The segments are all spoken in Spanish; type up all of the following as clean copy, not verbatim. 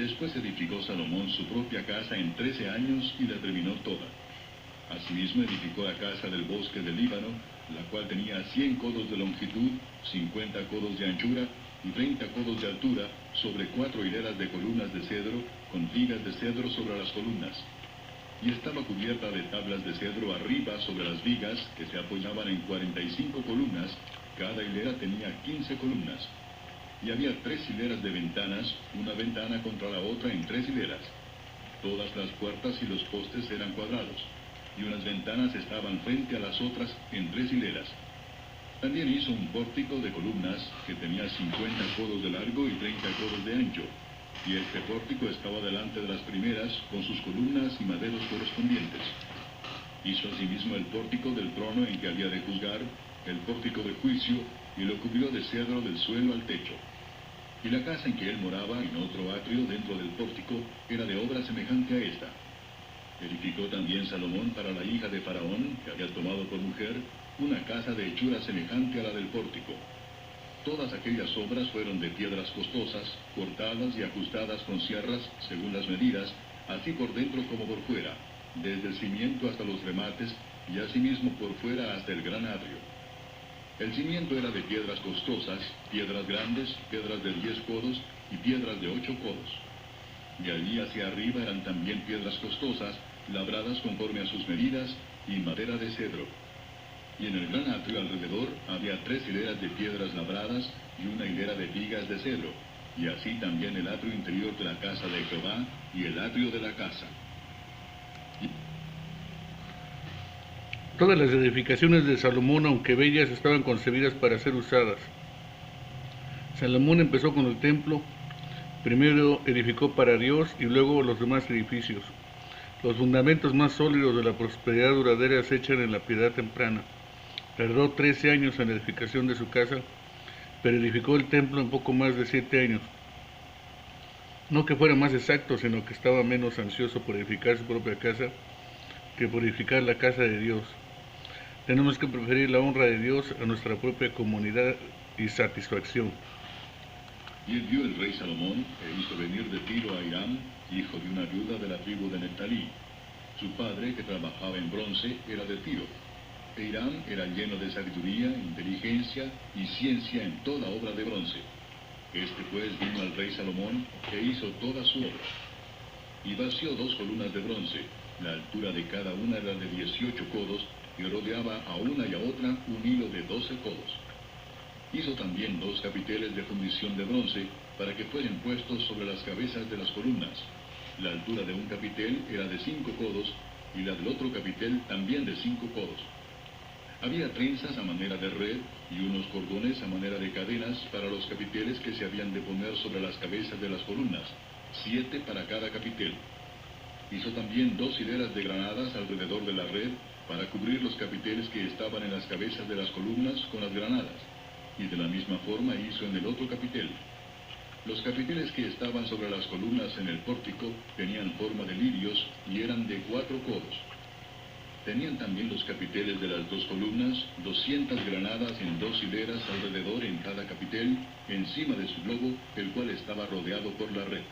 Después edificó Salomón su propia casa en 13 años y la terminó toda. Asimismo edificó la casa del bosque del Líbano, la cual tenía 100 codos de longitud, 50 codos de anchura y 30 codos de altura, sobre 4 hileras de columnas de cedro, con vigas de cedro sobre las columnas. Y estaba cubierta de tablas de cedro arriba sobre las vigas, que se apoyaban en 45 columnas, cada hilera tenía 15 columnas. Y había 3 hileras de ventanas, una ventana contra la otra en 3 hileras. Todas las puertas y los postes eran cuadrados, y unas ventanas estaban frente a las otras en 3 hileras. También hizo un pórtico de columnas que tenía 50 codos de largo y 30 codos de ancho, y este pórtico estaba delante de las primeras con sus columnas y maderos correspondientes. Hizo asimismo el pórtico del trono en que había de juzgar, el pórtico de juicio, y lo cubrió de cedro del suelo al techo. Y la casa en que él moraba, en otro atrio dentro del pórtico, era de obra semejante a esta. Edificó también Salomón para la hija de Faraón, que había tomado por mujer, una casa de hechura semejante a la del pórtico. Todas aquellas obras fueron de piedras costosas, cortadas y ajustadas con sierras, según las medidas, así por dentro como por fuera, desde el cimiento hasta los remates, y asimismo por fuera hasta el gran atrio. El cimiento era de piedras costosas, piedras grandes, piedras de 10 codos y piedras de 8 codos. De allí hacia arriba eran también piedras costosas, labradas conforme a sus medidas, y madera de cedro. Y en el gran atrio alrededor había 3 hileras de piedras labradas y una hilera de vigas de cedro, y así también el atrio interior de la casa de Jehová y el atrio de la casa. Todas las edificaciones de Salomón, aunque bellas, estaban concebidas para ser usadas. Salomón empezó con el templo, primero edificó para Dios y luego los demás edificios. Los fundamentos más sólidos de la prosperidad duradera se echan en la piedad temprana. Tardó 13 años en la edificación de su casa, pero edificó el templo en poco más de 7 años. No que fuera más exacto, sino que estaba menos ansioso por edificar su propia casa que por edificar la casa de Dios. Tenemos que preferir la honra de Dios a nuestra propia comunidad y satisfacción. Y envió el rey Salomón, e hizo venir de Tiro a Hiram, hijo de una viuda de la tribu de Neftalí. Su padre, que trabajaba en bronce, era de Tiro. E Hiram era lleno de sabiduría, inteligencia y ciencia en toda obra de bronce. Este pues vino al rey Salomón, e hizo toda su obra. Y vació 2 columnas de bronce, la altura de cada una era de 18 codos, y rodeaba a una y a otra un hilo de 12 codos. Hizo también 2 capiteles de fundición de bronce, para que fueran puestos sobre las cabezas de las columnas. La altura de un capitel era de 5 codos, y la del otro capitel también de 5 codos. Había trenzas a manera de red, y unos cordones a manera de cadenas para los capiteles que se habían de poner sobre las cabezas de las columnas, 7 para cada capitel. Hizo también 2 hileras de granadas alrededor de la red, para cubrir los capiteles que estaban en las cabezas de las columnas con las granadas, y de la misma forma hizo en el otro capitel. Los capiteles que estaban sobre las columnas en el pórtico tenían forma de lirios y eran de 4 codos. Tenían también los capiteles de las 2 columnas 200 granadas en 2 hileras alrededor en cada capitel, encima de su globo, el cual estaba rodeado por la red.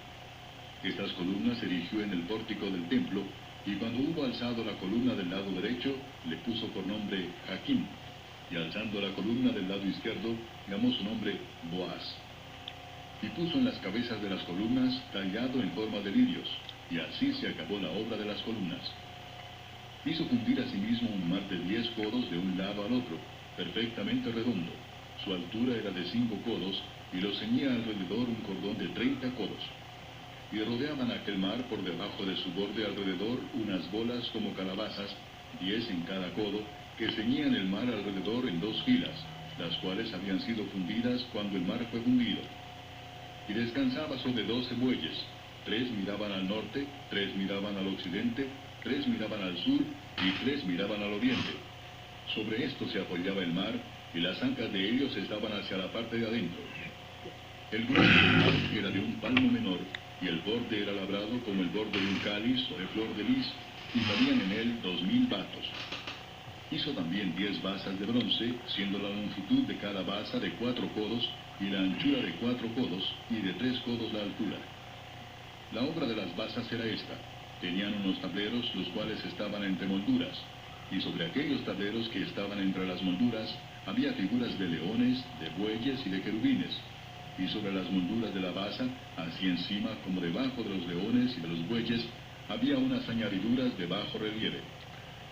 Estas columnas se erigió en el pórtico del templo, y cuando hubo alzado la columna del lado derecho, le puso por nombre Jaquín, y alzando la columna del lado izquierdo, llamó su nombre Boaz. Y puso en las cabezas de las columnas tallado en forma de lirios, y así se acabó la obra de las columnas. Hizo fundir asimismo un mar de 10 codos de un lado al otro, perfectamente redondo. Su altura era de 5 codos, y lo ceñía alrededor un cordón de 30 codos. Y rodeaban aquel mar por debajo de su borde alrededor unas bolas como calabazas, 10 en cada codo, que ceñían el mar alrededor en 2 filas, las cuales habían sido fundidas cuando el mar fue fundido. Y descansaba sobre 12 bueyes, 3 miraban al norte, 3 miraban al occidente, 3 miraban al sur, y 3 miraban al oriente. Sobre esto se apoyaba el mar, y las ancas de ellos estaban hacia la parte de adentro. El grueso del mar era de un palmo menor, y el borde era labrado como el borde de un cáliz o de flor de lis, y cabían en él 2000 batos. Hizo también 10 basas de bronce, siendo la longitud de cada basa de 4 codos, y la anchura de 4 codos, y de 3 codos la altura. La obra de las basas era esta. Tenían unos tableros los cuales estaban entre molduras, y sobre aquellos tableros que estaban entre las molduras había figuras de leones, de bueyes y de querubines. Y sobre las molduras de la basa, así encima como debajo de los leones y de los bueyes, había unas añadiduras de bajo relieve.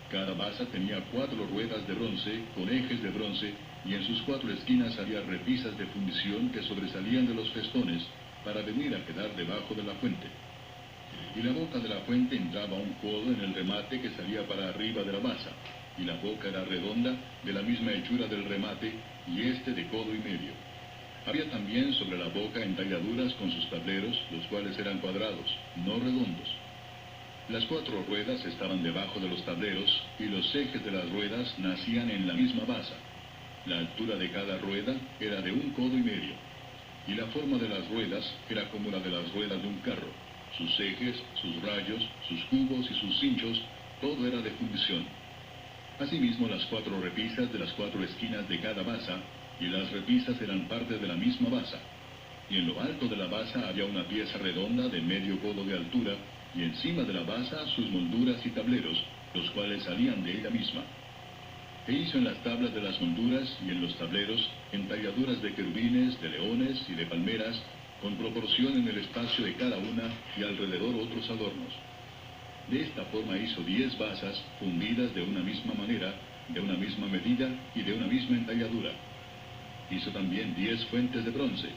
Cada basa tenía 4 ruedas de bronce, con ejes de bronce, y en sus 4 esquinas había repisas de fundición que sobresalían de los festones, para venir a quedar debajo de la fuente. Y la boca de la fuente entraba un codo en el remate que salía para arriba de la basa, y la boca era redonda, de la misma hechura del remate, y este de codo y medio. Había también sobre la boca entalladuras con sus tableros, los cuales eran cuadrados, no redondos. Las 4 ruedas estaban debajo de los tableros, y los ejes de las ruedas nacían en la misma basa. La altura de cada rueda era de 1 codo y medio, y la forma de las ruedas era como la de las ruedas de un carro. Sus ejes, sus rayos, sus cubos y sus cinchos, todo era de fundición. Asimismo, las 4 repisas de las 4 esquinas de cada basa, y las repisas eran parte de la misma basa. Y en lo alto de la basa había una pieza redonda de medio codo de altura, y encima de la basa sus molduras y tableros, los cuales salían de ella misma. E hizo en las tablas de las molduras y en los tableros entalladuras de querubines, de leones y de palmeras, con proporción en el espacio de cada una, y alrededor otros adornos. De esta forma hizo 10 basas, fundidas de una misma manera, de una misma medida y de una misma entalladura. Hizo también 10 fuentes de bronce.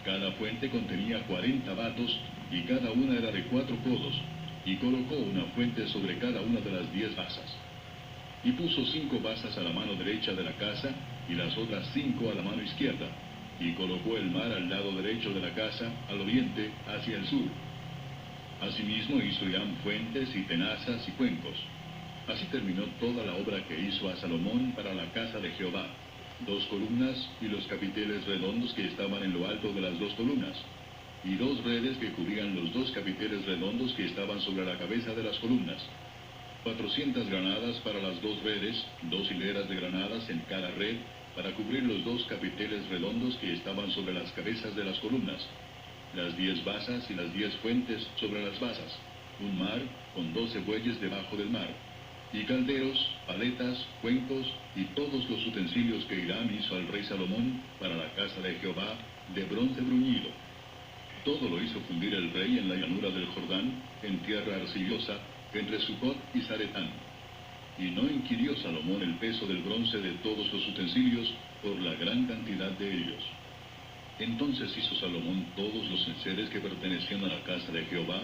Cada fuente contenía 40 batos, y cada una era de 4 codos, y colocó una fuente sobre cada una de las 10 basas. Y puso 5 basas a la mano derecha de la casa, y las otras 5 a la mano izquierda, y colocó el mar al lado derecho de la casa, al oriente, hacia el sur. Asimismo hizo Hiram fuentes y tenazas y cuencos. Así terminó toda la obra que hizo a Salomón para la casa de Jehová: 2 columnas y los capiteles redondos que estaban en lo alto de las 2 columnas, y 2 redes que cubrían los 2 capiteles redondos que estaban sobre la cabeza de las columnas, 400 granadas para las 2 redes, 2 hileras de granadas en cada red, para cubrir los 2 capiteles redondos que estaban sobre las cabezas de las columnas, las 10 basas y las 10 fuentes sobre las basas, un mar con 12 bueyes debajo del mar, y calderos, paletas, cuencos y todos los utensilios que Hiram hizo al rey Salomón para la casa de Jehová, de bronce bruñido. Todo lo hizo fundir el rey en la llanura del Jordán, en tierra arcillosa, entre Sucot y Zaretán. Y no inquirió Salomón el peso del bronce de todos los utensilios, por la gran cantidad de ellos. Entonces hizo Salomón todos los enseres que pertenecían a la casa de Jehová,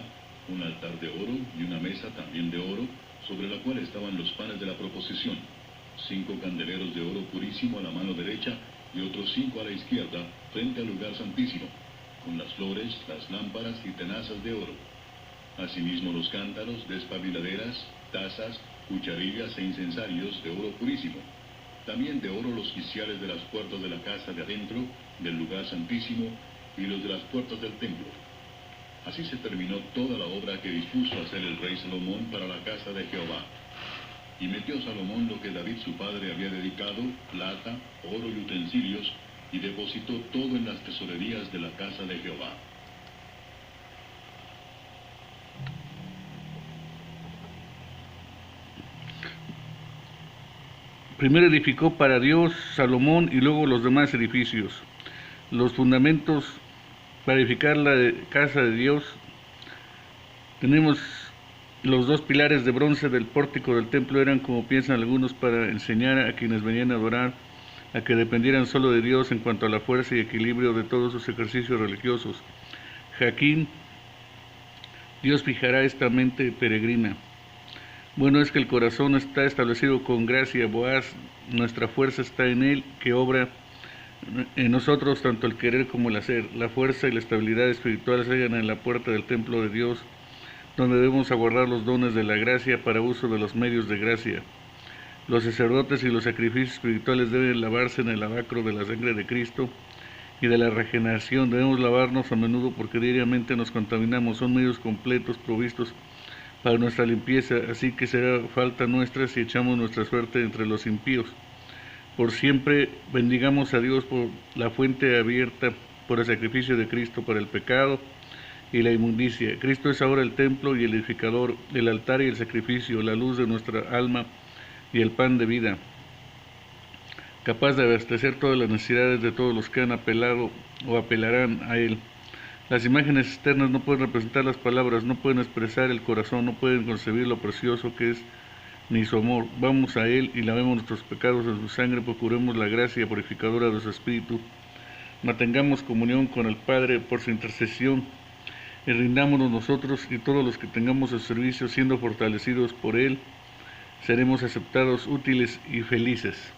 un altar de oro y una mesa también de oro, sobre la cual estaban los panes de la proposición, 5 candeleros de oro purísimo a la mano derecha, y otros 5 a la izquierda, frente al lugar santísimo, con las flores, las lámparas y tenazas de oro. Asimismo los cántaros, despabiladeras, tazas, cucharillas e incensarios de oro purísimo. También de oro los quiciales de las puertas de la casa de adentro, del lugar santísimo, y los de las puertas del templo. Así se terminó toda la obra que dispuso hacer el rey Salomón para la casa de Jehová. Y metió Salomón lo que David su padre había dedicado, plata, oro y utensilios, y depositó todo en las tesorerías de la casa de Jehová. Primero edificó para Dios Salomón y luego los demás edificios. Los fundamentos para edificar la casa de Dios: tenemos los 2 pilares de bronce del pórtico del templo. Eran, como piensan algunos, para enseñar a quienes venían a adorar a que dependieran solo de Dios en cuanto a la fuerza y equilibrio de todos sus ejercicios religiosos. Jaquín: Dios fijará esta mente peregrina. Bueno es que el corazón está establecido con gracia. Boaz: nuestra fuerza está en Él, que obra en nosotros tanto el querer como el hacer. La fuerza y la estabilidad espiritual se hallan en la puerta del templo de Dios, donde debemos aguardar los dones de la gracia para uso de los medios de gracia. Los sacerdotes y los sacrificios espirituales deben lavarse en el lavacro de la sangre de Cristo y de la regeneración. Debemos lavarnos a menudo porque diariamente nos contaminamos. Son medios completos provistos para nuestra limpieza, así que será falta nuestra si echamos nuestra suerte entre los impíos. Por siempre bendigamos a Dios por la fuente abierta por el sacrificio de Cristo para el pecado, y la inmundicia. Cristo es ahora el templo y el edificador, el altar y el sacrificio, la luz de nuestra alma y el pan de vida, capaz de abastecer todas las necesidades de todos los que han apelado o apelarán a Él. Las imágenes externas no pueden representar las palabras, no pueden expresar el corazón, no pueden concebir lo precioso que es ni su amor. Vamos a Él y lavemos nuestros pecados en su sangre, procuremos la gracia purificadora de su Espíritu, mantengamos comunión con el Padre por su intercesión y rindámonos nosotros y todos los que tengamos el servicio, siendo fortalecidos por Él, seremos aceptados, útiles y felices.